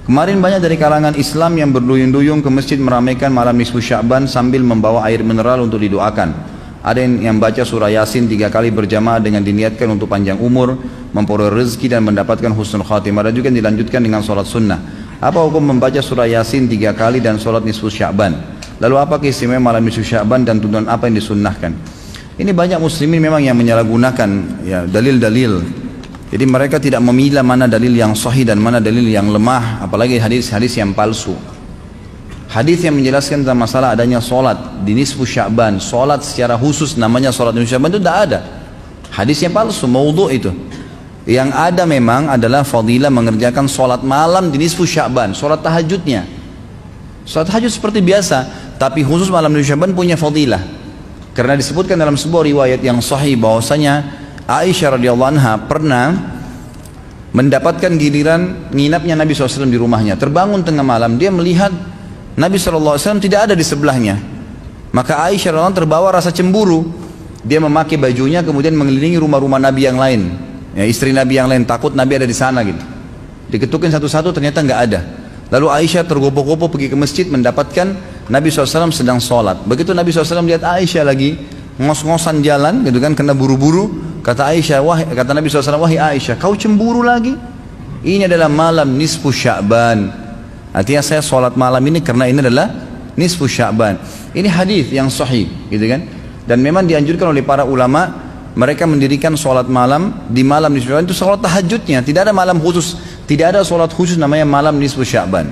Kemarin banyak dari kalangan Islam yang berduyun-duyung ke masjid meramaikan malam nisfu Sya'ban sambil membawa air mineral untuk didoakan. Ada yang baca surah Yasin 3 kali berjamaah dengan diniatkan untuk panjang umur, memperoleh rezeki dan mendapatkan husnul khatimah. Ada juga yang dilanjutkan dengan sholat sunnah. Apa hukum membaca surah Yasin 3 kali dan sholat nisfu Sya'ban? Lalu apa keistimewaan malam nisfu Sya'ban dan tuntunan apa yang disunnahkan? Ini banyak muslimin memang yang menyalahgunakan ya dalil-dalil. Jadi mereka tidak memilah mana dalil yang sahih dan mana dalil yang lemah, apalagi hadis-hadis yang palsu. Hadis yang menjelaskan tentang masalah adanya solat di nisfu Sya'ban, solat secara khusus namanya solat nisfu Sya'ban itu tidak ada. Hadisnya palsu, maudhu' itu. Yang ada memang adalah fadilah mengerjakan solat malam di nisfu Sya'ban, solat tahajudnya. Solat tahajud seperti biasa, tapi khusus malam nisfu Sya'ban punya fadilah. Karena disebutkan dalam sebuah riwayat yang sahih bahwasanya Aisyah radhiyallahu anha pernah mendapatkan giliran nginapnya Nabi SAW di rumahnya. Terbangun tengah malam, dia melihat Nabi SAW tidak ada di sebelahnya. Maka Aisyah radhiyallahu anha terbawa rasa cemburu. Dia memakai bajunya kemudian mengelilingi rumah-rumah Nabi yang lain, ya, istri Nabi yang lain, takut Nabi ada di sana gitu. Diketukin satu-satu, ternyata nggak ada. Lalu Aisyah tergopoh-gopoh pergi ke masjid mendapatkan Nabi SAW sedang sholat. Begitu Nabi SAW lihat Aisyah lagi ngos-ngosan jalan gitu kan, kena buru-buru, kata Nabi SAW, wahai Aisyah, kau cemburu lagi? Ini adalah malam nisfu Sya'ban. Artinya saya sholat malam ini karena ini adalah nisfu Sya'ban. Ini hadis yang sahih gitu kan. Dan memang dianjurkan oleh para ulama, mereka mendirikan sholat malam di malam nisfu Sya'ban itu sholat tahajudnya. Tidak ada malam khusus, tidak ada sholat khusus namanya malam nisfu Sya'ban.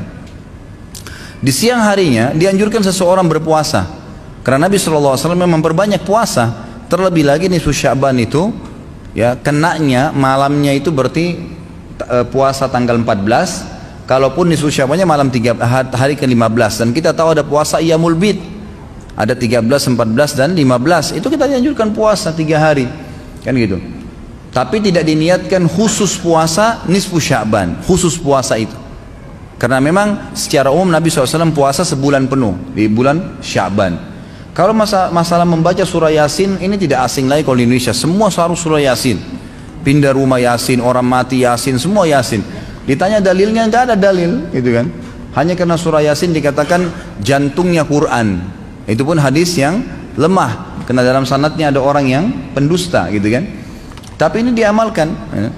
Di siang harinya dianjurkan seseorang berpuasa. Karena Nabi SAW memperbanyak puasa. Terlebih lagi nisfu Sya'ban itu ya kenanya malamnya itu berarti puasa tanggal 14. Kalaupun nisfu Sya'bannya malam hari ke-15. Dan kita tahu ada puasa Iyamul Bid, ada 13, 14 dan 15. Itu kita dianjurkan puasa 3 hari kan gitu. Tapi tidak diniatkan khusus puasa nisfu Sya'ban, khusus puasa itu. Karena memang secara umum Nabi SAW puasa sebulan penuh di bulan Sya'ban. Kalau masalah membaca surah Yasin, ini tidak asing lagi kalau di Indonesia. Semua harus surah Yasin. Pindah rumah Yasin, orang mati Yasin, semua Yasin. Ditanya dalilnya, nggak ada dalil, gitu kan? Hanya karena surah Yasin dikatakan jantungnya Quran. Itu pun hadis yang lemah, karena dalam sanadnya ada orang yang pendusta, gitu kan? Tapi ini diamalkan. Ya.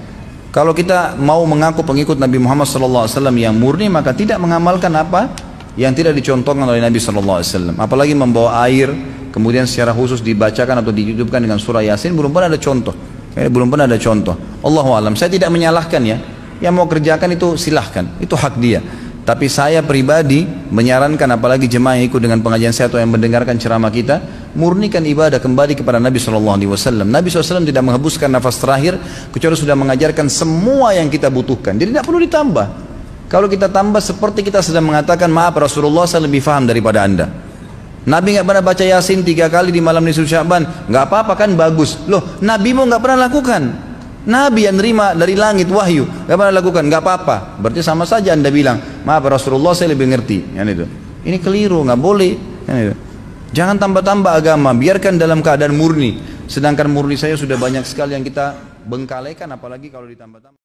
Kalau kita mau mengaku pengikut Nabi Muhammad SAW yang murni, maka tidak mengamalkan apa yang tidak dicontohkan oleh Nabi SAW. Apalagi membawa air kemudian secara khusus dibacakan atau ditutupkan dengan surah Yasin, belum pernah ada contoh. Belum pernah ada contoh. Allahu alam. Saya tidak menyalahkan ya. Yang mau kerjakan itu silahkan, itu hak dia. Tapi saya pribadi menyarankan, apalagi jemaah yang ikut dengan pengajian saya atau yang mendengarkan ceramah kita, murnikan ibadah kembali kepada Nabi SAW. Nabi SAW tidak menghembuskan nafas terakhir kecuali sudah mengajarkan semua yang kita butuhkan. Jadi tidak perlu ditambah. Kalau kita tambah seperti kita sedang mengatakan, maaf Rasulullah, saya lebih faham daripada anda. Nabi nggak pernah baca Yasin 3 kali di malam nisfu Sya'ban, nggak apa-apa kan, bagus. Loh, Nabi mau nggak pernah lakukan. Nabi yang nerima dari langit wahyu nggak pernah lakukan, nggak apa-apa. Berarti sama saja anda bilang, maaf Rasulullah, saya lebih ngerti. Kan itu. Ini keliru, nggak boleh. Kan itu. Jangan tambah-tambah agama, biarkan dalam keadaan murni. Sedangkan murni saya sudah banyak sekali yang kita bengkalaikan, apalagi kalau ditambah-tambah.